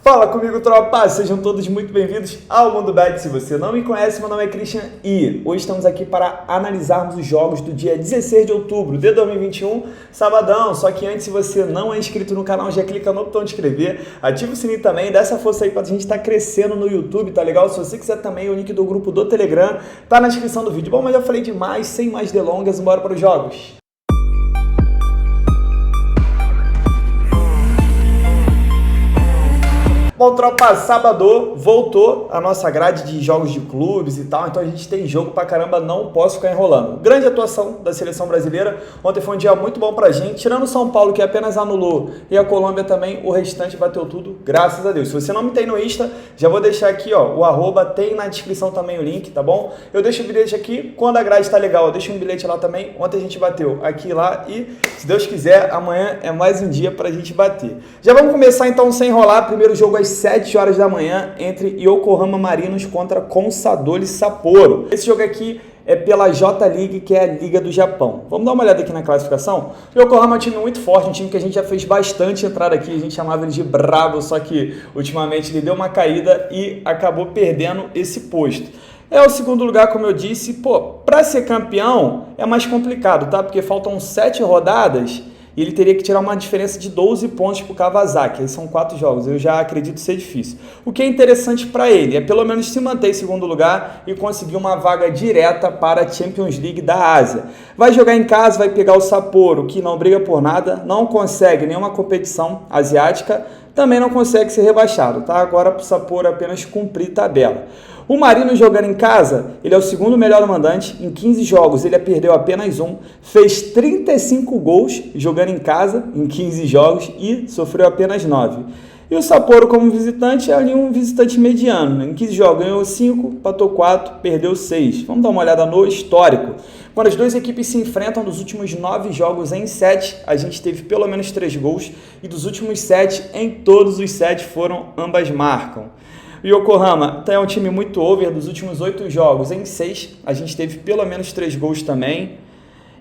Fala comigo, tropa! Sejam todos muito bem-vindos ao Mundo Bet. Se você não me conhece, meu nome é Christian e hoje estamos aqui para analisarmos os jogos do dia 16 de outubro de 2021, sabadão. Só que antes, se você não é inscrito no canal, já clica no botão de inscrever, ativa o sininho também, dá essa força aí para a gente estar crescendo no YouTube, tá legal? Se você quiser também, o link do grupo do Telegram tá na descrição do vídeo. Bom, mas já falei demais, sem mais delongas, bora para os jogos. Bom, tropa, sábado voltou a nossa grade de jogos de clubes e tal, então a gente tem jogo pra caramba, não posso ficar enrolando. Grande atuação da seleção brasileira, ontem foi um dia muito bom pra gente, tirando o São Paulo que apenas anulou e a Colômbia também, o restante bateu tudo, graças a Deus. Se você não me tem no Insta, já vou deixar aqui, ó, o arroba, tem na descrição também o link, tá bom? Eu deixo o bilhete aqui, quando a grade tá legal, eu deixo um bilhete lá também, ontem a gente bateu aqui e lá e, se Deus quiser, amanhã é mais um dia pra gente bater. Já vamos começar então sem enrolar, primeiro jogo às 7 horas da manhã entre Yokohama Marinos contra Consadole Sapporo. Esse jogo aqui é pela J-League, que é a Liga do Japão. Vamos dar uma olhada aqui na classificação. O Yokohama é um time muito forte, um time que a gente já fez bastante entrada aqui, a gente chamava ele de brabo, só que ultimamente ele deu uma caída e acabou perdendo esse posto. É o segundo lugar, como eu disse, para ser campeão é mais complicado, tá? Porque faltam 7 rodadas e ele teria que tirar uma diferença de 12 pontos para o Kawasaki. Aí são 4 jogos, eu já acredito ser difícil. O que é interessante para ele é pelo menos se manter em segundo lugar e conseguir uma vaga direta para a Champions League da Ásia. Vai jogar em casa, vai pegar o Sapporo, que não briga por nada, não consegue nenhuma competição asiática, também não consegue ser rebaixado, tá? Agora para o Sapporo apenas cumprir tabela. O Marinos jogando em casa, ele é o segundo melhor mandante, em 15 jogos ele perdeu apenas um, fez 35 gols jogando em casa, em 15 jogos, e sofreu apenas 9. E o Sapporo como visitante é ali um visitante mediano, né? Em 15 jogos ganhou 5, empatou 4, perdeu 6. Vamos dar uma olhada no histórico. Quando as duas equipes se enfrentam dos últimos 9 jogos em 7, a gente teve pelo menos 3 gols, e dos últimos 7, em todos os 7 ambas marcam. O Yokohama é um time muito over, dos últimos 8 jogos, em 6, a gente teve pelo menos 3 gols também.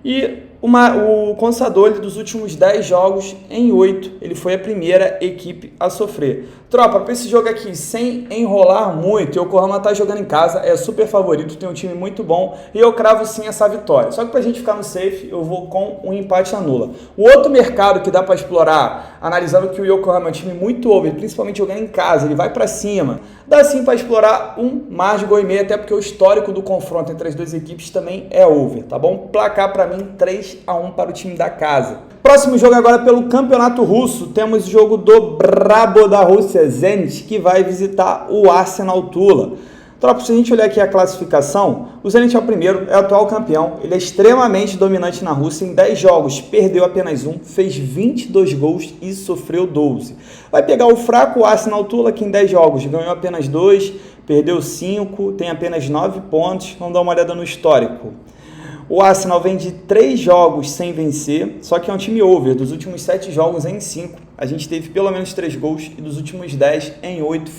E o Consadole, dos últimos 10 jogos, em 8, ele foi a primeira equipe a sofrer. Tropa, para esse jogo aqui, sem enrolar muito, o Yokohama está jogando em casa, é super favorito, tem um time muito bom, e eu cravo sim essa vitória. Só que para a gente ficar no safe, eu vou com um empate anula. O outro mercado que dá para explorar, analisando que o Yokohama é um time muito over, principalmente jogando em casa, ele vai para cima, dá sim para explorar mais de gol e meio, até porque o histórico do confronto entre as duas equipes também é over, tá bom? Placar para mim 3-1 para o time da casa. Próximo jogo agora pelo Campeonato Russo, temos o jogo do brabo da Rússia, Zenit, que vai visitar o Arsenal Tula. Tropa, se a gente olhar aqui a classificação, o Zenit é o primeiro, é o atual campeão, ele é extremamente dominante na Rússia, em 10 jogos perdeu apenas um, fez 22 gols e sofreu 12. Vai pegar o fraco Arsenal Tula, que em 10 jogos ganhou apenas 2, perdeu 5, tem apenas 9 pontos, vamos dar uma olhada no histórico. O Arsenal vem de 3 jogos sem vencer, só que é um time over. Dos últimos 7 jogos, em 5, a gente teve pelo menos 3 gols e dos últimos 10, em 8,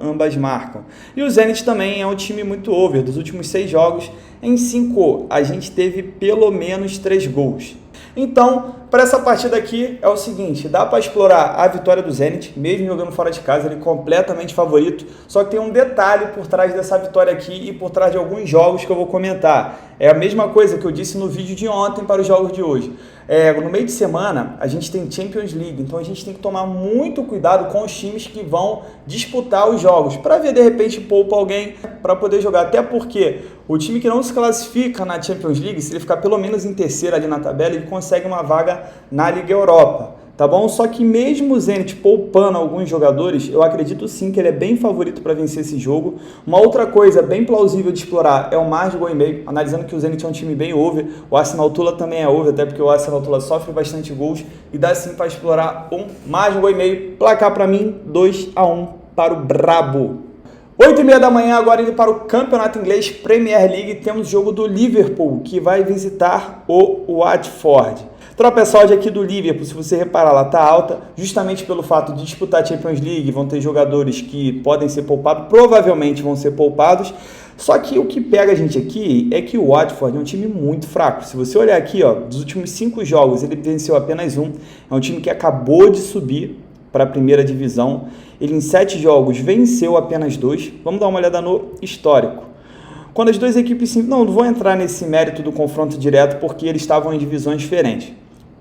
ambas marcam. E o Zenit também é um time muito over. Dos últimos 6 jogos, em 5, a gente teve pelo menos 3 gols. Então, para essa partida aqui é o seguinte, dá para explorar a vitória do Zenit, mesmo jogando fora de casa, ele é completamente favorito, só que tem um detalhe por trás dessa vitória aqui e por trás de alguns jogos que eu vou comentar. É a mesma coisa que eu disse no vídeo de ontem para os jogos de hoje. No meio de semana, a gente tem Champions League, então a gente tem que tomar muito cuidado com os times que vão disputar os jogos, para ver, de repente, poupa alguém para poder jogar, até porque o time que não se classifica na Champions League, se ele ficar pelo menos em terceiro ali na tabela, ele consegue uma vaga na Liga Europa, tá bom? Só que mesmo o Zenit poupando alguns jogadores, eu acredito sim que ele é bem favorito para vencer esse jogo. Uma outra coisa bem plausível de explorar é o mais de gol e meio, analisando que o Zenit é um time bem over, o Arsenal Tula também é over, até porque o Arsenal Tula sofre bastante gols e dá sim para explorar mais de gol e meio. Placar para mim 2-1 para o brabo. 8h30 da manhã, agora indo para o Campeonato Inglês Premier League, temos o jogo do Liverpool, que vai visitar o Watford. Tropa, essa odd aqui do Liverpool, se você reparar, ela está alta, justamente pelo fato de disputar a Champions League, vão ter jogadores que podem ser poupados, provavelmente vão ser poupados, só que o que pega a gente aqui é que o Watford é um time muito fraco. Se você olhar aqui, ó, dos últimos 5 jogos, ele venceu apenas um, é um time que acabou de subir para a primeira divisão. Ele em 7 jogos venceu apenas 2. Vamos dar uma olhada no histórico. Quando as duas equipes... Não vou entrar nesse mérito do confronto direto porque eles estavam em divisões diferentes.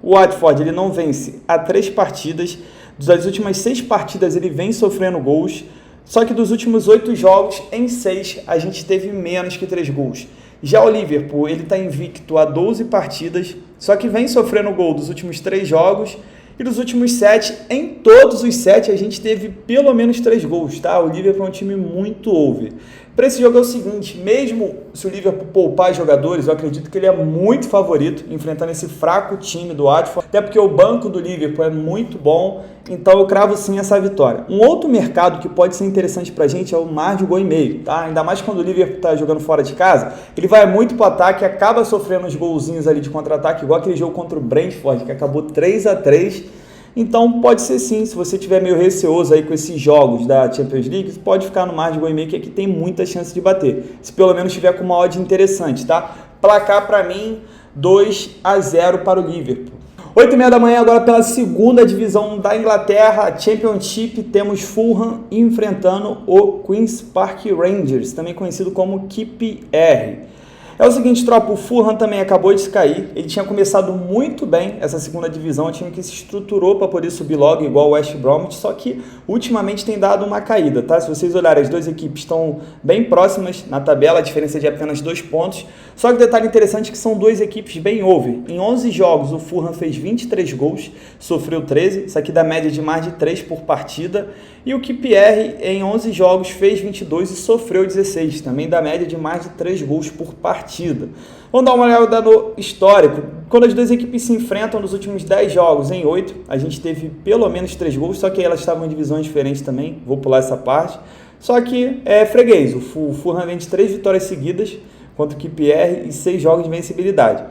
O Watford ele não vence há 3 partidas. Das últimas 6 partidas ele vem sofrendo gols. Só que dos últimos 8 jogos, em 6, a gente teve menos que 3 gols. Já o Liverpool, ele está invicto a 12 partidas, só que vem sofrendo gol dos últimos 3 jogos. E dos últimos 7, em todos os 7, a gente teve pelo menos 3 gols, tá? O Liverpool é um time muito over. Para esse jogo é o seguinte, mesmo se o Liverpool poupar jogadores, eu acredito que ele é muito favorito, enfrentando esse fraco time do Watford, até porque o banco do Liverpool é muito bom, então eu cravo sim essa vitória. Um outro mercado que pode ser interessante pra gente é o mar de gol e meio, tá? Ainda mais quando o Liverpool tá jogando fora de casa, ele vai muito pro ataque, acaba sofrendo uns golzinhos ali de contra-ataque, igual aquele jogo contra o Brentford, que acabou 3-3. Então pode ser sim, se você tiver meio receoso aí com esses jogos da Champions League, pode ficar no mar de gol e meio, que aqui tem muita chance de bater. Se pelo menos tiver com uma odd interessante, tá? Placar para mim, 2-0 para o Liverpool. 8h30 da manhã, agora pela segunda divisão da Inglaterra, Championship, temos Fulham enfrentando o Queen's Park Rangers, também conhecido como QPR. É o seguinte, tropa, o Fulham também acabou de cair, ele tinha começado muito bem essa segunda divisão, um time que se estruturou para poder subir logo, igual o West Bromwich, só que ultimamente tem dado uma caída, tá? Se vocês olharem, as duas equipes estão bem próximas na tabela, a diferença é de apenas 2 pontos, só que detalhe interessante é que são duas equipes bem over. Em 11 jogos, o Fulham fez 23 gols, sofreu 13, isso aqui dá média de mais de 3 por partida, e o QPR em 11 jogos fez 22 e sofreu 16, também dá média de mais de 3 gols por partida. Vamos dar uma olhada no histórico. Quando as duas equipes se enfrentam nos últimos 10 jogos, em 8, a gente teve pelo menos 3 gols, só que elas estavam em divisões diferentes também, vou pular essa parte. Só que é freguês, o Fulham vem de 3 vitórias seguidas contra o QPR e 6 jogos de vencibilidade.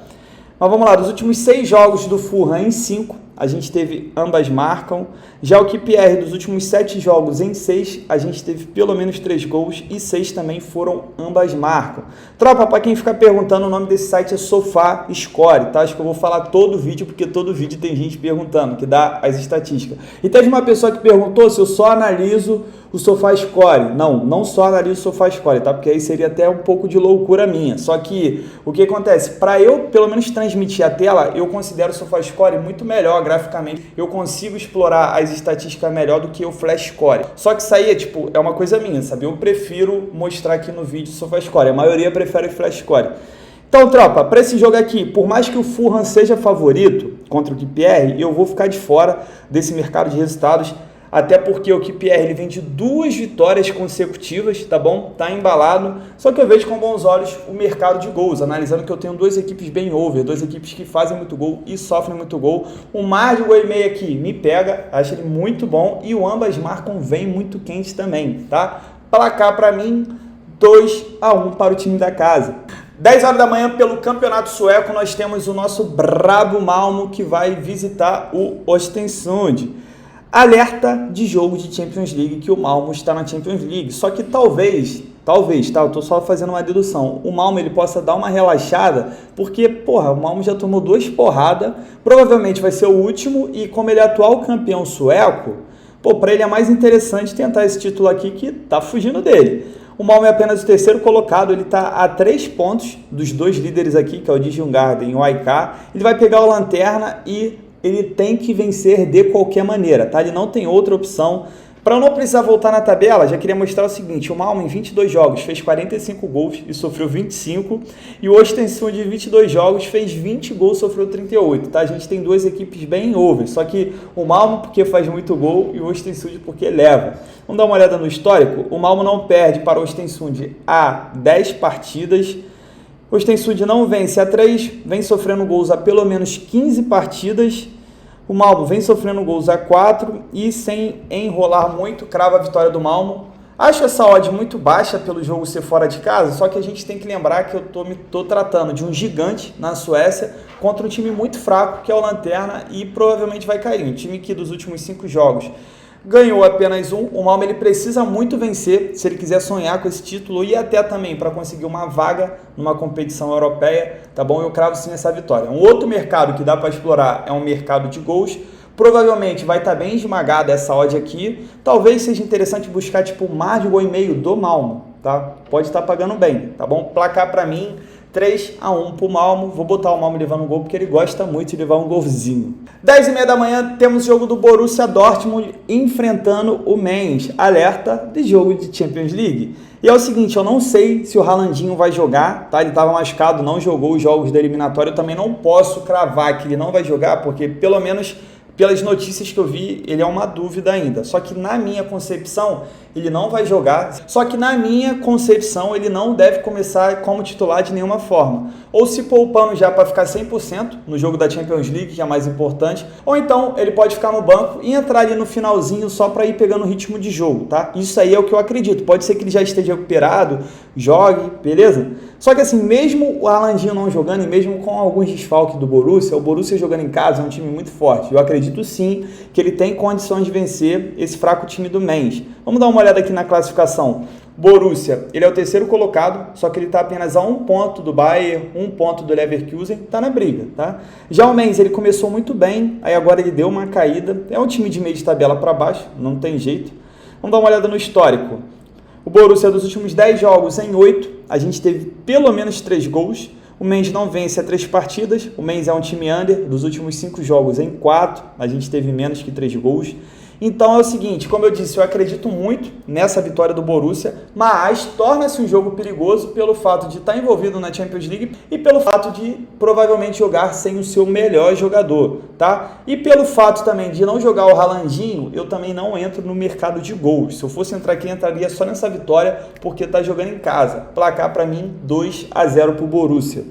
Mas vamos lá, dos últimos 6 jogos do Fulham, em 5, a gente teve ambas marcam. Já o QPR, dos últimos 7 jogos, em 6, a gente teve pelo menos 3 gols e 6 também foram ambas marcam. Tropa, para quem ficar perguntando, o nome desse site é SofaScore, tá? Acho que eu vou falar todo vídeo, porque todo vídeo tem gente perguntando, que dá as estatísticas. E teve uma pessoa que perguntou se eu só analiso o SofaScore. Não só analiso o SofaScore, tá? Porque aí seria até um pouco de loucura minha. Só que o que acontece? Para eu, pelo menos, transmitir a tela, eu considero o SofaScore muito melhor graficamente. Eu consigo explorar as estatísticas melhor do que o FlashScore. Só que isso aí é uma coisa minha, sabe? Eu prefiro mostrar aqui no vídeo o SofaScore. A maioria prefere o FlashScore. Então, tropa, para esse jogo aqui, por mais que o Fulham seja favorito contra o QPR, eu vou ficar de fora desse mercado de resultados. Até porque o QPR ele vem de 2 vitórias consecutivas, tá bom? Tá embalado, só que eu vejo com bons olhos o mercado de gols, analisando que eu tenho 2 equipes bem over, 2 equipes que fazem muito gol e sofrem muito gol. O mar de gol e meio aqui me pega, acho ele muito bom, e o ambas marcam vem muito quente também, tá? Placar para mim, 2-1 para o time da casa. 10 horas da manhã, pelo Campeonato Sueco, nós temos o nosso brabo Malmo, que vai visitar o Östersund. Alerta de jogo de Champions League, que o Malmo está na Champions League. Só que talvez, tá? Eu tô só fazendo uma dedução. O Malmo ele possa dar uma relaxada, porque, o Malmo já tomou 2 porradas, provavelmente vai ser o último, e como ele é atual campeão sueco, para ele é mais interessante tentar esse título aqui, que tá fugindo dele. O Malmo é apenas o 3º colocado, ele está a 3 pontos dos 2 líderes aqui, que é o Djurgården e o AIK. Ele vai pegar o Lanterna e ele tem que vencer de qualquer maneira, tá? Ele não tem outra opção. Para eu não precisar voltar na tabela, já queria mostrar o seguinte, o Malmo em 22 jogos fez 45 gols e sofreu 25, e o Östersund de 22 jogos fez 20 gols e sofreu 38, tá? A gente tem 2 equipes bem over, só que o Malmo porque faz muito gol e o Östersund porque leva. Vamos dar uma olhada no histórico? O Malmo não perde para o Östersund há 10 partidas, o Östersund não vence há 3, vem sofrendo gols há pelo menos 15 partidas. O Malmo vem sofrendo gols há 4 e, sem enrolar muito, crava a vitória do Malmo. Acho essa odd muito baixa pelo jogo ser fora de casa, só que a gente tem que lembrar que eu tô tratando de um gigante na Suécia contra um time muito fraco, que é o Lanterna, e provavelmente vai cair. Um time que dos últimos 5 jogos ganhou apenas 1. O Malmo ele precisa muito vencer se ele quiser sonhar com esse título e até também para conseguir uma vaga numa competição europeia, tá bom? Eu cravo sim essa vitória. Um outro mercado que dá para explorar é um mercado de gols, Provavelmente vai estar bem esmagada essa odd aqui. Talvez seja interessante buscar tipo mais de 1,5 do Malmo, tá? Pode estar pagando bem, tá bom? Placar para mim 3-1 pro Malmo. Vou botar o Malmo levando um gol porque ele gosta muito de levar um golzinho. 10h30 da manhã temos o jogo do Borussia Dortmund enfrentando o Mainz. Alerta de jogo de Champions League. E é o seguinte, eu não sei se o Haalandinho vai jogar, tá? Ele estava machucado, não jogou os jogos da eliminatória. Eu também não posso cravar que ele não vai jogar, porque pelo menos pelas notícias que eu vi, ele é uma dúvida ainda. Só que na minha concepção, ele não vai jogar. Só que na minha concepção, ele não deve começar como titular de nenhuma forma. Ou se poupando já para ficar 100% no jogo da Champions League, que é mais importante. Ou então, ele pode ficar no banco e entrar ali no finalzinho só para ir pegando o ritmo de jogo, tá? Isso aí é o que eu acredito. Pode ser que ele já esteja recuperado, jogue, beleza? Só que assim, mesmo o Haalandinho não jogando e mesmo com alguns desfalques do Borussia, o Borussia jogando em casa é um time muito forte. Eu acredito sim que ele tem condições de vencer esse fraco time do Mainz. Vamos dar uma olhada aqui na classificação. Borussia, ele é o terceiro colocado, só que ele está apenas a 1 ponto do Bayern, 1 ponto do Leverkusen, está na briga, tá? Já o Mainz, ele começou muito bem, aí agora ele deu uma caída. É um time de meio de tabela para baixo, não tem jeito. Vamos dar uma olhada no histórico. O Borussia, dos últimos 10 jogos, em 8, a gente teve pelo menos 3 gols. O Mainz não vence há 3 partidas. O Mainz é um time under. Dos últimos 5 jogos, em 4, a gente teve menos que 3 gols. Então é o seguinte, como eu disse, eu acredito muito nessa vitória do Borussia, mas torna-se um jogo perigoso pelo fato de estar envolvido na Champions League e pelo fato de provavelmente jogar sem o seu melhor jogador, tá? E pelo fato também de não jogar o Haalandinho, eu também não entro no mercado de gols. Se eu fosse entrar aqui, entraria só nessa vitória porque tá jogando em casa. Placar para mim 2-0 pro Borussia.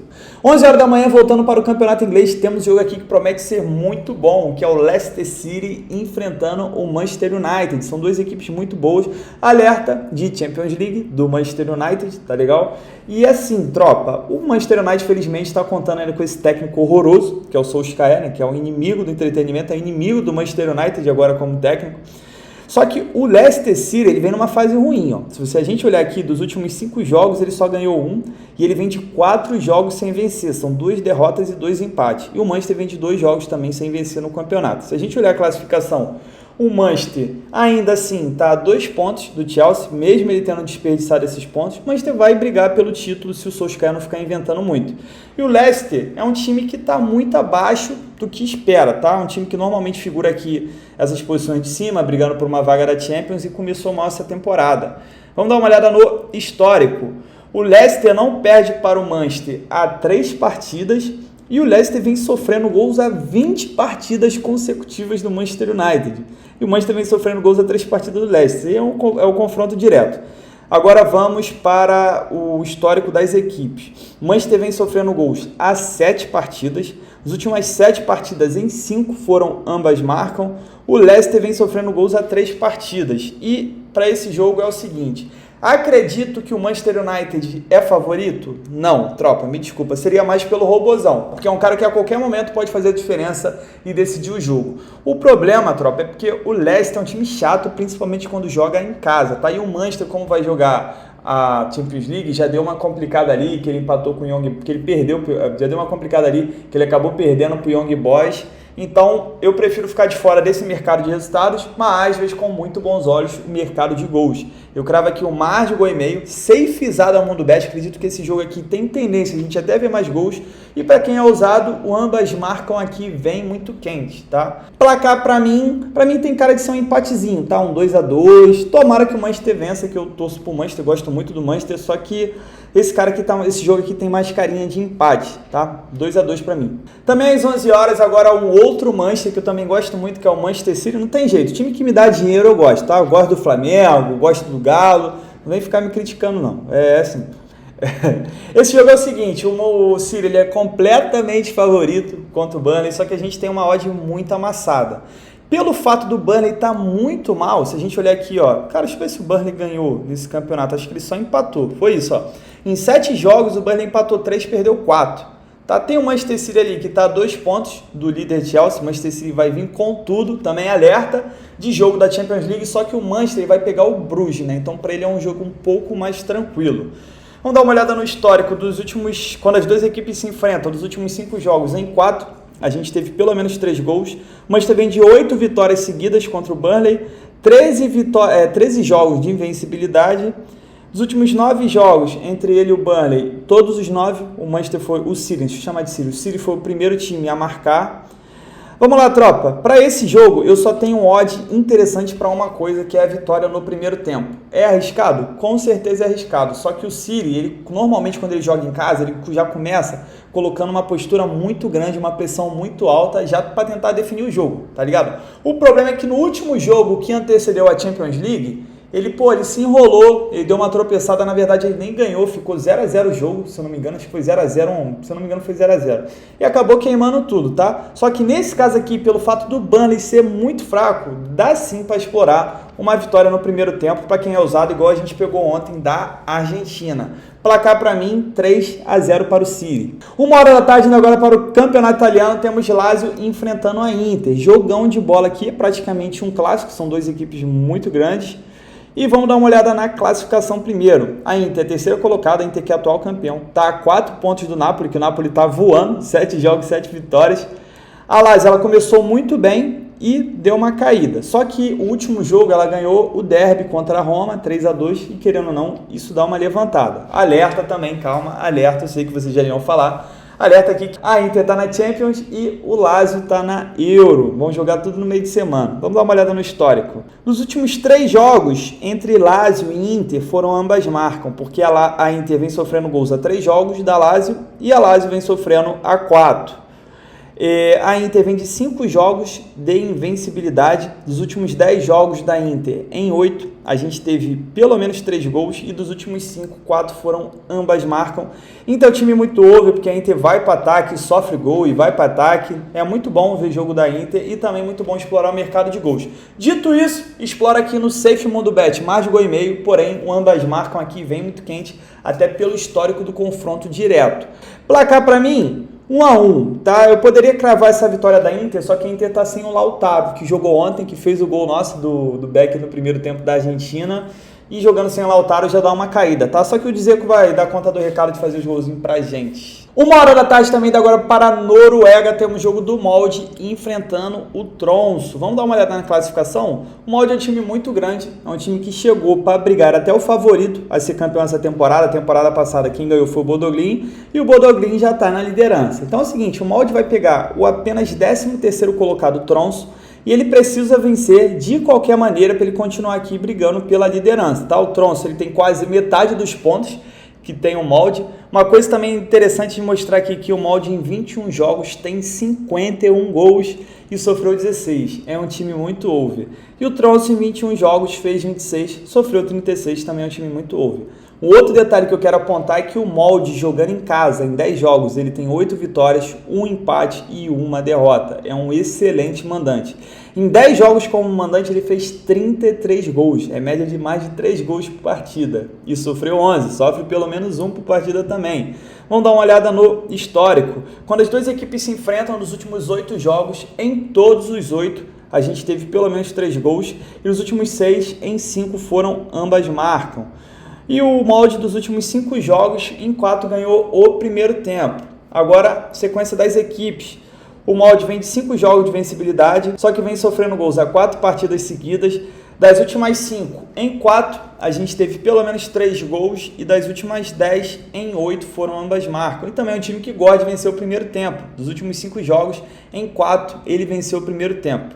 11 horas da manhã, voltando para o campeonato inglês, temos um jogo aqui que promete ser muito bom, que é o Leicester City enfrentando o Manchester United. São duas equipes muito boas. Alerta de Champions League do Manchester United, tá legal? E assim, tropa, o Manchester United felizmente está contando ainda com esse técnico horroroso, que é o Solskjaer, né, que é o inimigo do entretenimento, é o inimigo do Manchester United agora como técnico. Só que o Leicester City, ele vem numa fase ruim, ó. Se a gente olhar aqui, dos últimos 5 jogos, ele só ganhou 1 e ele vem de 4 jogos sem vencer. São 2 derrotas e 2 empates. E o Manchester vem de 2 jogos também sem vencer no campeonato. Se a gente olhar a classificação, o Manchester ainda assim está a 2 pontos do Chelsea, mesmo ele tendo desperdiçado esses pontos. O Manchester vai brigar pelo título se o Solskjaer não ficar inventando muito. E o Leicester é um time que está muito abaixo do que espera, tá? Um time que normalmente figura aqui essas posições de cima, brigando por uma vaga da Champions, e começou mal essa temporada. Vamos dar uma olhada no histórico. O Leicester não perde para o Manchester há 3 partidas e o Leicester vem sofrendo gols há 20 partidas consecutivas do Manchester United. E o Manchester vem sofrendo gols há 3 partidas do Leicester. E é o confronto direto. Agora vamos para o histórico das equipes. O Manchester vem sofrendo gols há 7 partidas. As últimas 7 partidas, em 5 foram ambas marcam. O Leicester vem sofrendo gols há 3 partidas. E para esse jogo é o seguinte: acredito que o Manchester United é favorito? Não, tropa, me desculpa, seria mais pelo robozão, porque é um cara que a qualquer momento pode fazer a diferença e decidir o jogo. O problema, tropa, é porque o Leicester é um time chato, principalmente quando joga em casa, tá? E o Manchester, como vai jogar a Champions League, já deu uma complicada ali, que ele empatou com o Young, que ele perdeu, já deu uma complicada ali, que ele acabou perdendo pro Young Boys. Então, eu prefiro ficar de fora desse mercado de resultados, mas vejo com muito bons olhos o mercado de gols. Eu cravo aqui o mais de 1,5, safezado ao mundo bet. Acredito que esse jogo aqui tem tendência, a gente até vê mais gols. E para quem é ousado, o ambas marcam aqui vem muito quente, tá? Placar para mim tem cara de ser um empatezinho, tá? Um 2-2. Tomara que o Manchester vença, que eu torço pro Manchester, gosto muito do Manchester, só que esse jogo aqui tem mais carinha de empate, tá? 2-2 para mim. Também às 11 horas, agora um outro Manchester que eu também gosto muito, que é o Manchester City. Não tem jeito, time que me dá dinheiro eu gosto, tá? Eu gosto do Flamengo, gosto do Galo, não vem ficar me criticando não, é assim. Esse jogo é o seguinte, o City ele é completamente favorito contra o Burnley, só que a gente tem uma odd muito amassada. Pelo fato do Burnley estar muito mal, se a gente olhar aqui, ó, cara, deixa eu ver se o Burnley ganhou nesse campeonato, acho que ele só empatou, foi isso, ó. Em 7 jogos o Burnley empatou 3, perdeu 4. Tá, tem o Manchester City ali que está a 2 pontos do líder Chelsea. O Manchester City vai vir com tudo, também alerta de jogo da Champions League, só que o Manchester vai pegar o Bruges, né? Então para ele é um jogo um pouco mais tranquilo. Vamos dar uma olhada no histórico dos últimos, quando as duas equipes se enfrentam, dos últimos 5 jogos. Em 4, a gente teve pelo menos 3 gols. O Manchester vem de 8 vitórias seguidas contra o Burnley, 13 jogos de invencibilidade. Dos últimos 9 jogos, entre ele e o Burnley, todos os 9, o Manchester foi o City, deixa eu chamar de City, o City foi o primeiro time a marcar. Vamos lá, tropa. Para esse jogo, eu só tenho um odd interessante para uma coisa, que é a vitória no primeiro tempo. É arriscado? Com certeza é arriscado. Só que o City, ele, normalmente quando ele joga em casa, ele já começa colocando uma postura muito grande, uma pressão muito alta, já para tentar definir o jogo, tá ligado? O problema é que no último jogo que antecedeu a Champions League, ele se enrolou, ele deu uma tropeçada, na verdade ele nem ganhou, ficou 0x0 o jogo, se eu não me engano, acho que foi 0x0, se eu não me engano foi 0x0. E acabou queimando tudo, tá? Só que nesse caso aqui, pelo fato do Burnley ser muito fraco, dá sim para explorar uma vitória no primeiro tempo, para quem é ousado, igual a gente pegou ontem da Argentina. Placar para mim, 3x0 para o City. 1h da tarde, indo agora para o campeonato italiano, temos Lazio enfrentando a Inter. Jogão de bola aqui, é praticamente um clássico, são duas equipes muito grandes. E vamos dar uma olhada na classificação primeiro. A Inter é terceira colocada, a Inter que é atual campeão. Está a 4 pontos do Napoli, que o Napoli está voando, 7 jogos, 7 vitórias. A Lazio, ela começou muito bem e deu uma caída. Só que o último jogo ela ganhou o derby contra a Roma, 3x2, e querendo ou não, isso dá uma levantada. Alerta também, calma, alerta, eu sei que vocês já iam falar. Alerta aqui que a Inter está na Champions e o Lazio está na Euro. Vão jogar tudo no meio de semana. Vamos dar uma olhada no histórico. Nos últimos 3 jogos entre Lazio e Inter foram ambas marcam, porque a Inter vem sofrendo gols a 3 jogos da Lazio e a Lazio vem sofrendo a 4. A Inter vem de 5 jogos de invencibilidade. Dos últimos 10 jogos da Inter, em 8, a gente teve pelo menos 3 gols e dos últimos 5, 4 foram ambas marcam. Então, time muito over, porque a Inter vai para ataque, sofre gol e vai para ataque. É muito bom ver jogo da Inter e também muito bom explorar o mercado de gols. Dito isso, explora aqui no Safe Mundo Bet, mais de gol e meio, porém, o ambas marcam aqui vem muito quente, até pelo histórico do confronto direto. Placar para mim, 1x1, tá? Eu poderia cravar essa vitória da Inter, só que a Inter tá sem o Lautaro, que jogou ontem, que fez o gol nosso do Beck no primeiro tempo da Argentina, e jogando sem o Lautaro já dá uma caída, tá? Só que o Dzeko vai dar conta do recado de fazer os golzinhos pra gente. 1h da tarde também, agora para a Noruega, temos o jogo do Molde enfrentando o Tromsø. Vamos dar uma olhada na classificação? O Molde é um time muito grande, é um time que chegou para brigar até o favorito a ser campeão essa temporada. A temporada passada quem ganhou foi o Bodø Glimt e o Bodø Glimt já está na liderança. Então é o seguinte, o Molde vai pegar o apenas 13º colocado Tromsø e ele precisa vencer de qualquer maneira para ele continuar aqui brigando pela liderança, tá? O Tromsø ele tem quase metade dos pontos que tem o Molde. Uma coisa também interessante de mostrar aqui que o Molde em 21 jogos tem 51 gols e sofreu 16. É um time muito over. E o Tromsø em 21 jogos fez 26, sofreu 36, também é um time muito over. Um outro detalhe que eu quero apontar é que o Molde jogando em casa, em 10 jogos, ele tem 8 vitórias, 1 empate e 1 derrota. É um excelente mandante. Em 10 jogos como mandante, ele fez 33 gols. É média de mais de 3 gols por partida. E sofreu 11. Sofre pelo menos 1 por partida também. Vamos dar uma olhada no histórico. Quando as duas equipes se enfrentam nos últimos 8 jogos, em todos os 8, a gente teve pelo menos 3 gols. E nos últimos 6, em 5 foram ambas marcam. E o Molde dos últimos 5 jogos, em 4 ganhou o primeiro tempo. Agora, sequência das equipes. O Molde vem de 5 jogos de vencibilidade, só que vem sofrendo gols a 4 partidas seguidas. Das últimas 5, em 4, a gente teve pelo menos 3 gols e das últimas 10, em 8 foram ambas marcam. E também é um time que gosta de vencer o primeiro tempo. Dos últimos 5 jogos, em 4, ele venceu o primeiro tempo.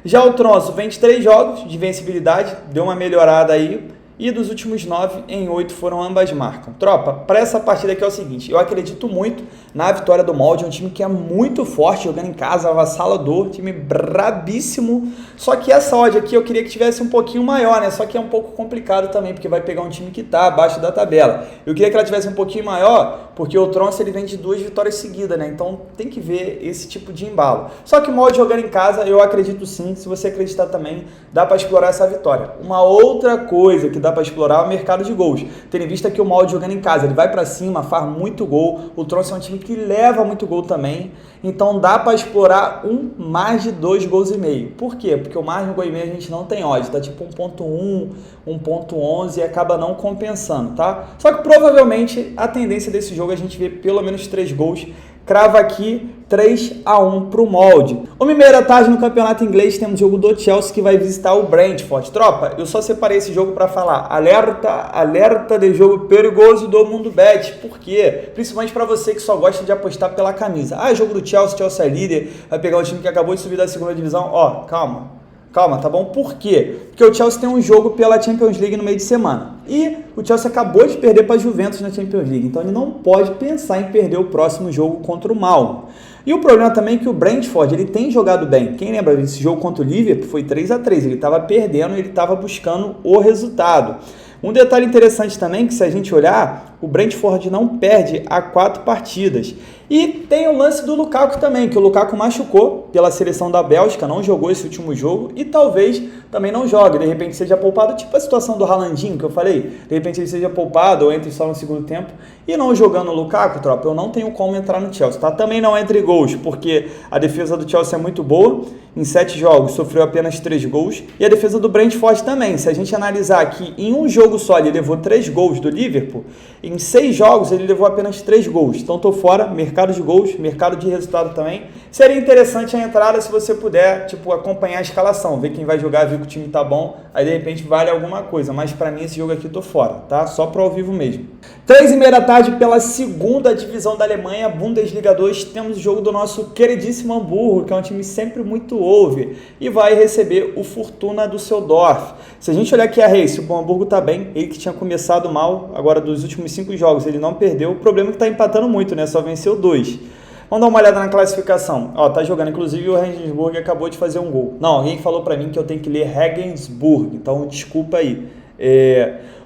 Já o Tromsø vem de 3 jogos de vencibilidade, deu uma melhorada aí. E dos últimos 9, em 8 foram ambas marcam. Tropa, para essa partida aqui é o seguinte, eu acredito muito na vitória do Molde, é um time que é muito forte, jogando em casa, avassalador, time brabíssimo, só que essa odd aqui eu queria que tivesse um pouquinho maior, né? Só que é um pouco complicado também, porque vai pegar um time que está abaixo da tabela. Eu queria que ela tivesse um pouquinho maior, porque o Tromsø ele vem de 2 vitórias seguidas, né? Então tem que ver esse tipo de embalo. Só que o Molde jogando em casa, eu acredito sim, se você acreditar também, dá para explorar essa vitória. Uma outra coisa que dá para explorar o mercado de gols. Tendo em vista que o Molde jogando em casa, ele vai para cima, faz muito gol. O Tromsø é um time que leva muito gol também. Então dá para explorar mais de 2 gols e meio. Por quê? Porque o mais de 1 gol e meio a gente não tem odds, tá tipo 1.1, 1.11 e acaba não compensando, tá? Só que provavelmente a tendência desse jogo é a gente ver pelo menos 3 gols crava aqui 3-1 para o Molde. 1h30 no campeonato inglês temos jogo do Chelsea que vai visitar o Brentford. Tropa, eu só separei esse jogo para falar alerta de jogo perigoso do Mundo Bet. Por quê? Principalmente para você que só gosta de apostar pela camisa. Jogo do Chelsea é líder, vai pegar o time que acabou de subir da segunda divisão. Calma, tá bom? Por quê? Porque o Chelsea tem um jogo pela Champions League no meio de semana. E o Chelsea acabou de perder para a Juventus na Champions League. Então ele não pode pensar em perder o próximo jogo contra o Malmo. E o problema também é que o Brentford, ele tem jogado bem. Quem lembra desse jogo contra o Liverpool foi 3-3. Ele estava perdendo e ele estava buscando o resultado. Um detalhe interessante também, que se a gente olhar, o Brentford não perde há 4 partidas. E tem o lance do Lukaku também, que o Lukaku machucou pela seleção da Bélgica, não jogou esse último jogo e talvez também não jogue, de repente seja poupado, tipo a situação do Haalandinho que eu falei, de repente ele seja poupado ou entre só no segundo tempo. E não jogando o Lukaku, tropa, eu não tenho como entrar no Chelsea, tá? Também não entre gols, porque a defesa do Chelsea é muito boa, em 7 jogos sofreu apenas 3 gols, e a defesa do Brentford também. Se a gente analisar que em um jogo só ele levou 3 gols do Liverpool, em 6 jogos ele levou apenas 3 gols, então tô fora, mercado de gols, mercado de resultado também. Seria interessante a entrada se você puder, acompanhar a escalação, ver quem vai jogar, ver que o time tá bom, aí de repente vale alguma coisa, mas pra mim esse jogo aqui tô fora, tá? Só pro ao vivo mesmo. 3h30 pela segunda divisão da Alemanha, Bundesliga 2, temos o jogo do nosso queridíssimo Hamburgo, que é um time sempre muito over, e vai receber o Fortuna Düsseldorf. Se a gente olhar aqui a race, o Hamburgo tá bem, ele que tinha começado mal, agora dos últimos 5 jogos ele não perdeu, o problema é que tá empatando muito, né? Só venceu 2. Vamos dar uma olhada na classificação. Tá jogando, inclusive o Regensburg acabou de fazer um gol. Não, alguém falou pra mim que eu tenho que ler Regensburg, então desculpa aí.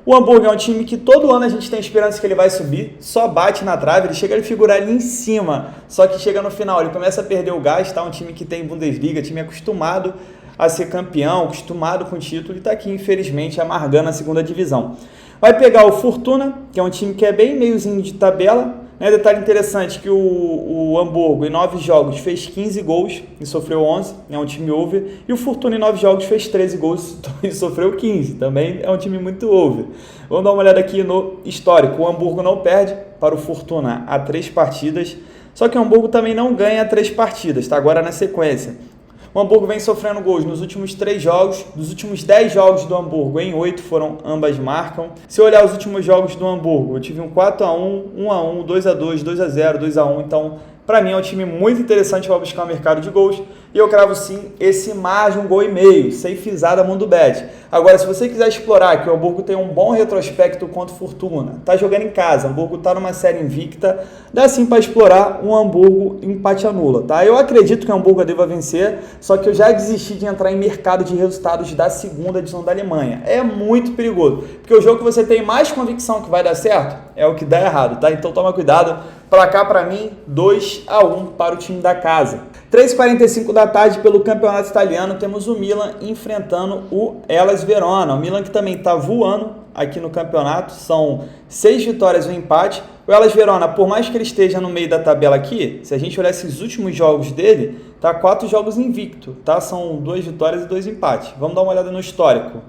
O Hamburgo é um time que todo ano a gente tem esperança que ele vai subir, só bate na trave, ele chega a figurar ali em cima, só que chega no final, ele começa a perder o gás, tá? Um time que tem Bundesliga, time acostumado a ser campeão, acostumado com o título, e tá aqui, infelizmente, amargando a segunda divisão. Vai pegar o Fortuna, que é um time que é bem meiozinho de tabela, né? Detalhe interessante que o Hamburgo em 9 jogos fez 15 gols e sofreu 11, é um time over, e o Fortuna em 9 jogos fez 13 gols e sofreu 15, também é um time muito over. Vamos dar uma olhada aqui no histórico, o Hamburgo não perde para o Fortuna há 3 partidas, só que o Hamburgo também não ganha 3 partidas, tá? Agora na sequência. O Hamburgo vem sofrendo gols nos últimos 3 jogos, dos últimos 10 jogos do Hamburgo, em 8 foram ambas marcam. Se eu olhar os últimos jogos do Hamburgo, eu tive um 4-1, 1-1, 2-2, 2-0, 2-1, então para mim é um time muito interessante para buscar o mercado de gols. E eu cravo sim esse mais de 1,5 gols, safezada Mundo Bet. Agora, se você quiser explorar que o Hamburgo tem um bom retrospecto contra o Fortuna, tá jogando em casa, o Hamburgo tá numa série invicta, dá sim para explorar um Hamburgo empate anula, tá? Eu acredito que o Hamburgo deva vencer, só que eu já desisti de entrar em mercado de resultados da segunda divisão da Alemanha. É muito perigoso, porque o jogo que você tem mais convicção que vai dar certo é o que dá errado, tá? Então toma cuidado. Placar para mim, 2-1 para o time da casa. 3h45 pelo campeonato italiano, temos o Milan enfrentando o Hellas Verona. O Milan que também está voando aqui no campeonato, são 6 vitórias e um empate. O Hellas Verona, por mais que ele esteja no meio da tabela aqui, se a gente olhar esses últimos jogos dele, tá 4 jogos invicto, tá? São 2 vitórias e 2 empates. Vamos dar uma olhada no histórico.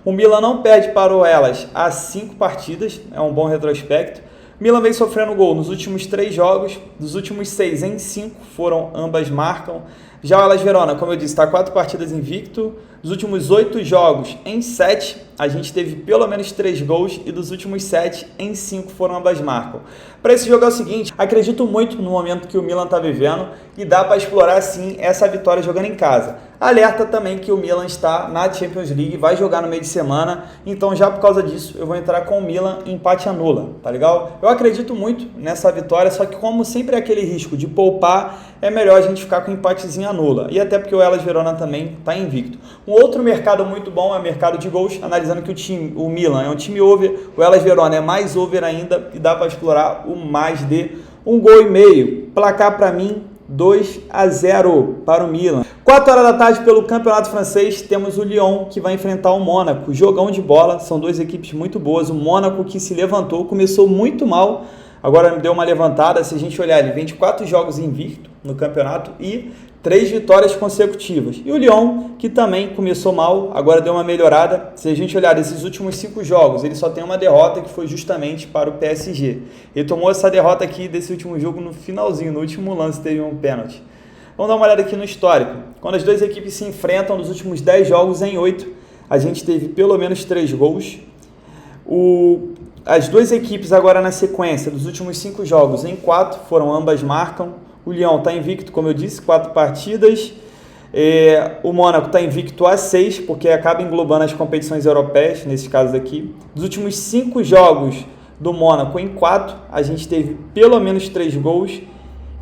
O Milan não perde para o Hellas há 5 partidas, é um bom retrospecto. Milan vem sofrendo gol nos últimos 3 jogos, dos últimos 6 em 5 foram ambas marcam. Já o Hellas Verona, como eu disse, está 4 partidas invicto, dos últimos 8 jogos em 7 a gente teve pelo menos 3 gols e dos últimos 7 em 5 foram ambas marcam. Para esse jogo é o seguinte, acredito muito no momento que o Milan está vivendo e dá para explorar sim essa vitória jogando em casa. Alerta também que o Milan está na Champions League, vai jogar no meio de semana, então já por causa disso eu vou entrar com o Milan em empate anula, tá legal? Eu acredito muito nessa vitória, só que como sempre é aquele risco de poupar, é melhor a gente ficar com um empatezinho anula. E até porque o Hellas Verona também está invicto. Um outro mercado muito bom é o mercado de gols, analisando que o Milan é um time over, o Hellas Verona é mais over ainda e dá para explorar o mais de 1,5 gols. Placar para mim, 2-0 para o Milan. 4h pelo campeonato francês, temos o Lyon que vai enfrentar o Mônaco. Jogão de bola, são 2 equipes muito boas. O Mônaco que se levantou, começou muito mal, agora deu uma levantada. Se a gente olhar, ele vem de 4 jogos invicto no campeonato e 3 vitórias consecutivas. E o Lyon, que também começou mal, agora deu uma melhorada. Se a gente olhar esses últimos 5 jogos, ele só tem uma derrota que foi justamente para o PSG. Ele tomou essa derrota aqui desse último jogo no finalzinho, no último lance teve um pênalti. Vamos dar uma olhada aqui no histórico. Quando as duas equipes se enfrentam nos últimos 10 jogos, em 8, a gente teve pelo menos 3 gols. As duas equipes agora na sequência dos últimos 5 jogos, em 4, ambas marcam. O Lyon está invicto, como eu disse, 4 partidas. O Mônaco está invicto a 6, porque acaba englobando as competições europeias, nesses casos aqui. Dos últimos 5 jogos do Mônaco, em 4, a gente teve pelo menos 3 gols.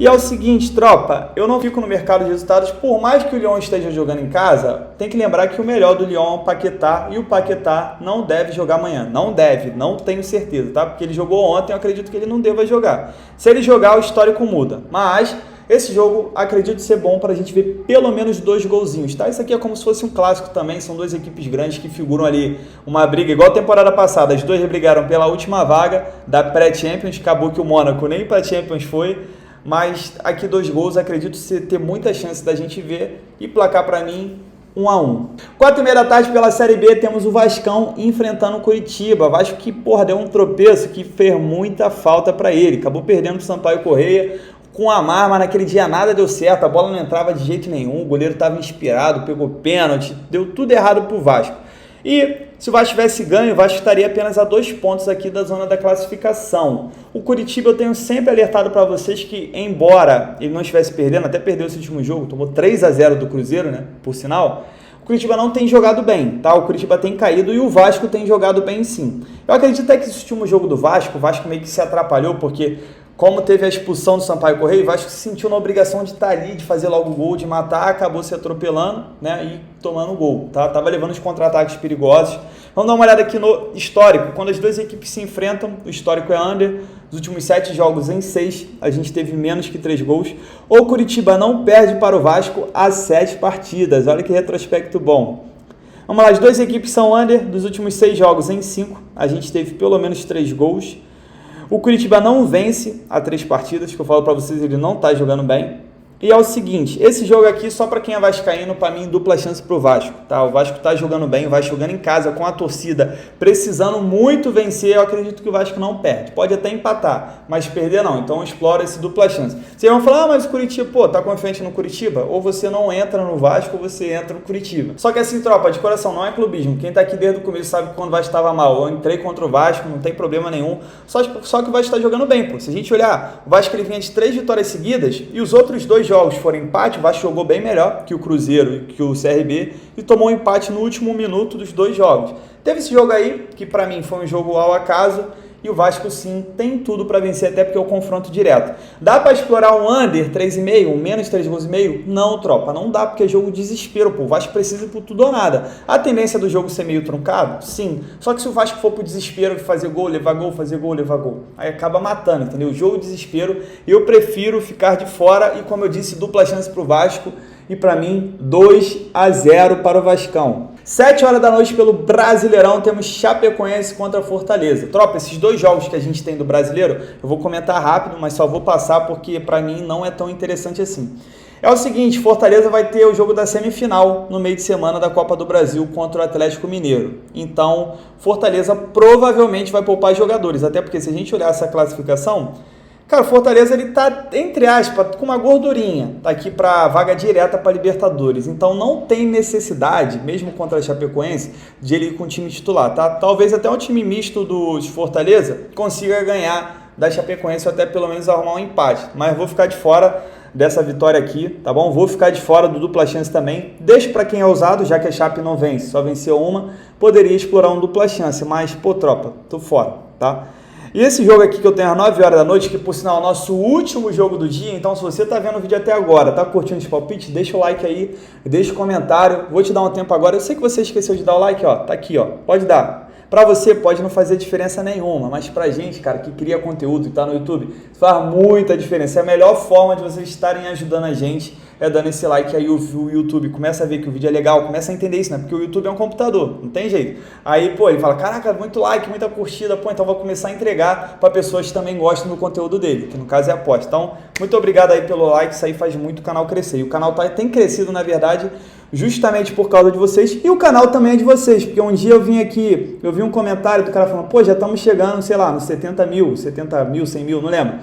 E é o seguinte, tropa, eu não fico no mercado de resultados, por mais que o Lyon esteja jogando em casa, tem que lembrar que o melhor do Lyon é o Paquetá, e o Paquetá não deve jogar amanhã. Não deve, não tenho certeza, tá? Porque ele jogou ontem, eu acredito que ele não deva jogar. Se ele jogar, o histórico muda. Mas esse jogo, acredito ser bom para a gente ver pelo menos 2 golzinhos, tá? Isso aqui é como se fosse um clássico também, são 2 equipes grandes que figuram ali uma briga, igual a temporada passada, as duas brigaram pela última vaga da pré-Champions, acabou que o Mônaco nem para Champions foi, mas aqui 2 gols, acredito ter muita chance da gente ver, e placar para mim 1-1. 4h30 da tarde pela Série B, temos o Vascão enfrentando o Curitiba. Vasco que, deu um tropeço que fez muita falta para ele, acabou perdendo o Sampaio Corrêa, com a Amar, mas naquele dia nada deu certo, a bola não entrava de jeito nenhum, o goleiro estava inspirado, pegou pênalti, deu tudo errado para o Vasco. E se o Vasco tivesse ganho, o Vasco estaria apenas a 2 pontos aqui da zona da classificação. O Curitiba, eu tenho sempre alertado para vocês que, embora ele não estivesse perdendo, até perdeu esse último jogo, tomou 3-0 do Cruzeiro, né, por sinal, o Curitiba não tem jogado bem, tá? O Curitiba tem caído e o Vasco tem jogado bem sim. Eu acredito até que esse último jogo do Vasco, o Vasco meio que se atrapalhou, porque como teve a expulsão do Sampaio Corrêa, o Vasco se sentiu na obrigação de estar ali, de fazer logo o gol, de matar, acabou se atropelando, né, e tomando o gol, tá? Tava levando os contra-ataques perigosos. Vamos dar uma olhada aqui no histórico. Quando as duas equipes se enfrentam, o histórico é under. Os últimos 7 jogos em 6, a gente teve menos que 3 gols. O Curitiba não perde para o Vasco há 7 partidas. Olha que retrospecto bom. Vamos lá, as duas equipes são under. Dos últimos 6 jogos em 5, a gente teve pelo menos 3 gols. O Curitiba não vence há 3 partidas, que eu falo para vocês, ele não está jogando bem. E é o seguinte, esse jogo aqui, só para quem é vascaíno, para mim, dupla chance para o Vasco, tá? O Vasco está jogando bem, o Vasco jogando em casa, com a torcida, precisando muito vencer, eu acredito que o Vasco não perde. Pode até empatar, mas perder não, então explora esse dupla chance. Vocês vão falar, mas o Curitiba, tá confiante no Curitiba? Ou você não entra no Vasco, ou você entra no Curitiba. Só que assim, tropa, de coração, não é clubismo. Quem tá aqui desde o começo sabe que quando o Vasco estava mal, eu entrei contra o Vasco, não tem problema nenhum, só que o Vasco está jogando bem, pô. Se a gente olhar, o Vasco ele vinha de 3 vitórias seguidas, e os outros 2 jogos foram empate, o Vasco jogou bem melhor que o Cruzeiro e que o CRB e tomou um empate no último minuto dos 2 jogos. Teve esse jogo aí, que para mim foi um jogo ao acaso, e o Vasco sim tem tudo para vencer, até porque é o confronto direto. Dá para explorar um under 3,5, um menos 3 gols e meio? Não, tropa, não dá, porque é jogo de desespero, pô. O Vasco precisa ir por tudo ou nada. A tendência do jogo ser meio truncado? Sim. Só que se o Vasco for pro desespero de fazer gol, levar gol, fazer gol, levar gol, aí acaba matando, entendeu? O jogo de desespero, eu prefiro ficar de fora e, como eu disse, dupla chance pro Vasco. E para mim, 2-0 para o Vascão. 7 horas da noite pelo Brasileirão, temos Chapecoense contra Fortaleza. Tropa, esses 2 jogos que a gente tem do Brasileiro, eu vou comentar rápido, mas só vou passar porque para mim não é tão interessante assim. É o seguinte, Fortaleza vai ter o jogo da semifinal no meio de semana da Copa do Brasil contra o Atlético Mineiro. Então, Fortaleza provavelmente vai poupar jogadores, até porque se a gente olhar essa classificação, cara, o Fortaleza ele tá, entre aspas, com uma gordurinha, tá aqui para vaga direta para Libertadores. Então não tem necessidade, mesmo contra a Chapecoense, de ele ir com o time titular, tá? Talvez até um time misto do Fortaleza consiga ganhar da Chapecoense ou até pelo menos arrumar um empate. Mas vou ficar de fora dessa vitória aqui, tá bom? Vou ficar de fora do dupla chance também. Deixo para quem é ousado, já que a Chape não vence, só venceu uma, poderia explorar um dupla chance, mas, pô, tropa, tô fora, tá? E esse jogo aqui que eu tenho às 9 horas da noite, que por sinal é o nosso último jogo do dia, então se você tá vendo o vídeo até agora, tá curtindo esse palpite, deixa o like aí, deixa o comentário, vou te dar um tempo agora, eu sei que você esqueceu de dar o like, ó, tá aqui, ó, pode dar. Pra você pode não fazer diferença nenhuma, mas pra gente, cara, que cria conteúdo e tá no YouTube, faz muita diferença, é a melhor forma de vocês estarem ajudando a gente dando esse like, aí o YouTube começa a ver que o vídeo é legal, começa a entender isso, né? Porque o YouTube é um computador, não tem jeito. Aí, pô, ele fala, caraca, muito like, muita curtida, pô, então vou começar a entregar para pessoas que também gostam do conteúdo dele, que no caso é a aposta. Então, muito obrigado aí pelo like, isso aí faz muito o canal crescer. E o canal tem crescido, na verdade, justamente por causa de vocês, e o canal também é de vocês, porque um dia eu vim aqui, eu vi um comentário do cara falando, pô, já estamos chegando, sei lá, nos 70 mil, 100 mil, não lembro.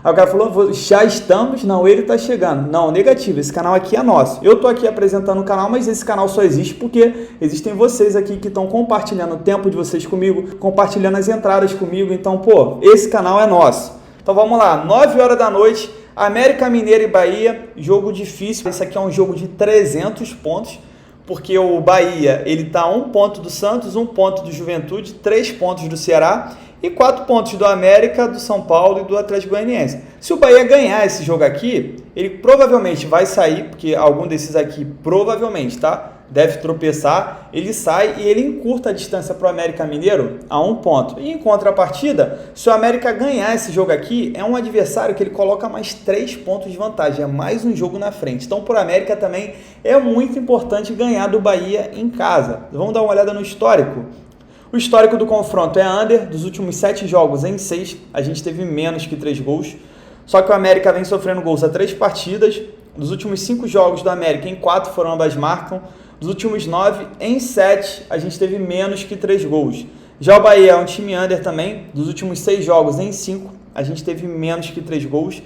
Aí o cara falou, já estamos? Não, ele está chegando. Não, negativo, esse canal aqui é nosso. Eu estou aqui apresentando o canal, mas esse canal só existe porque existem vocês aqui que estão compartilhando o tempo de vocês comigo, compartilhando as entradas comigo, então, pô, esse canal é nosso. Então vamos lá, 9 horas da noite, América Mineiro e Bahia, jogo difícil. Esse aqui é um jogo de 300 pontos, porque o Bahia, ele tá 1 ponto do Santos, 1 ponto do Juventude, 3 pontos do Ceará e 4 pontos do América, do São Paulo e do Atlético Goianiense. Se o Bahia ganhar esse jogo aqui, ele provavelmente vai sair, porque algum desses aqui provavelmente, tá? Deve tropeçar, ele sai e ele encurta a distância para o América Mineiro a 1 ponto. E em contrapartida, se o América ganhar esse jogo aqui, é um adversário que ele coloca mais 3 pontos de vantagem, é mais um jogo na frente. Então, para o América também é muito importante ganhar do Bahia em casa. Vamos dar uma olhada no histórico. O histórico do confronto é under, dos últimos 7 jogos em 6, a gente teve menos que 3 gols. Só que o América vem sofrendo gols a 3 partidas, dos últimos 5 jogos do América, em 4 foram ambas marcam. Dos últimos 9, em 7, a gente teve menos que 3 gols. Já o Bahia é um time under também. Dos últimos 6 jogos, em 5, a gente teve menos que 3 gols.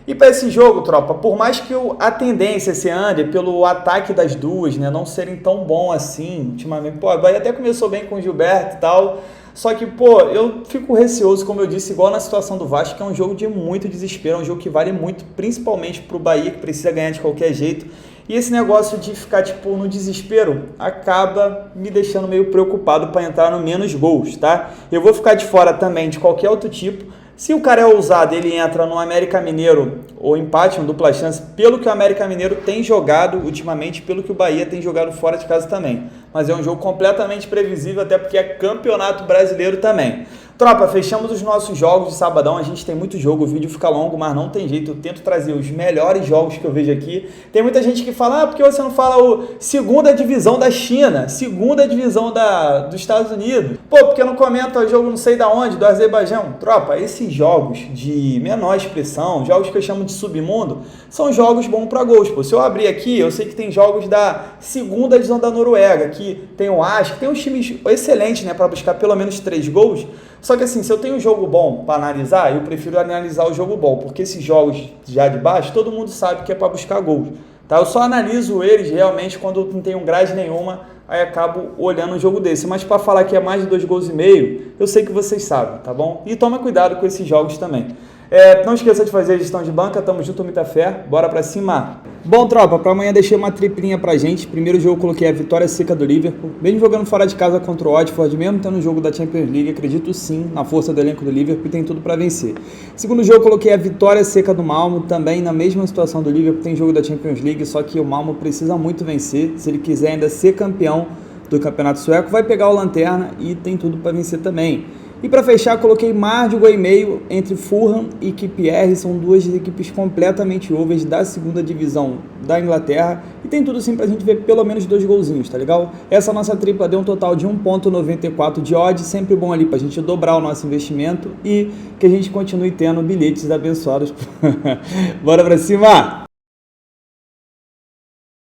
E para esse jogo, tropa, por mais que a tendência ser under, pelo ataque das duas, né, não serem tão bom assim, ultimamente, pô, o Bahia até começou bem com o Gilberto e tal, só que, pô, eu fico receoso, como eu disse, igual na situação do Vasco, que é um jogo de muito desespero, é um jogo que vale muito, principalmente para o Bahia, que precisa ganhar de qualquer jeito. E esse negócio de ficar, tipo, no desespero acaba me deixando meio preocupado para entrar no menos gols, tá? Eu vou ficar de fora também de qualquer outro tipo. Se o cara é ousado, ele entra no América Mineiro ou empate, uma dupla chance, pelo que o América Mineiro tem jogado ultimamente, pelo que o Bahia tem jogado fora de casa também. Mas é um jogo completamente previsível, até porque é campeonato brasileiro também. Tropa, fechamos os nossos jogos de sabadão, a gente tem muito jogo, o vídeo fica longo, mas não tem jeito, eu tento trazer os melhores jogos que eu vejo aqui. Tem muita gente que fala, porque você não fala o segunda divisão da China, segunda divisão dos Estados Unidos? Pô, porque não comenta o jogo não sei da onde, do Azerbaijão? Tropa, esses jogos de menor expressão, jogos que eu chamo de submundo, são jogos bons para gols. Pô, se eu abrir aqui, eu sei que tem jogos da segunda divisão da Noruega, que tem o Ask, tem uns times excelentes, né, para buscar pelo menos 3 gols. Só que assim, se eu tenho um jogo bom para analisar, eu prefiro analisar o jogo bom, porque esses jogos já de baixo, todo mundo sabe que é para buscar gols, tá? Eu só analiso eles realmente quando não tenho grade nenhuma, aí acabo olhando um jogo desse. Mas para falar que é mais de 2,5 gols, eu sei que vocês sabem, tá bom? E toma cuidado com esses jogos também. Não esqueça de fazer a gestão de banca, tamo junto, muita fé, bora pra cima. Bom, tropa, para amanhã deixei uma triplinha pra gente. Primeiro jogo eu coloquei a vitória seca do Liverpool, mesmo jogando fora de casa contra o Watford, mesmo tendo um jogo da Champions League, acredito sim na força do elenco do Liverpool e tem tudo para vencer. Segundo jogo eu coloquei a vitória seca do Malmo, também na mesma situação do Liverpool, tem jogo da Champions League, só que o Malmo precisa muito vencer, se ele quiser ainda ser campeão do Campeonato Sueco, vai pegar o Lanterna e tem tudo para vencer também. E para fechar, coloquei mais de 1,5 entre Fulham e QPR, são duas equipes completamente overs da segunda divisão da Inglaterra e tem tudo sim pra gente ver pelo menos 2 golzinhos, tá legal? Essa nossa tripla deu um total de 1,94 de odds, sempre bom ali pra gente dobrar o nosso investimento e que a gente continue tendo bilhetes abençoados. Bora pra cima!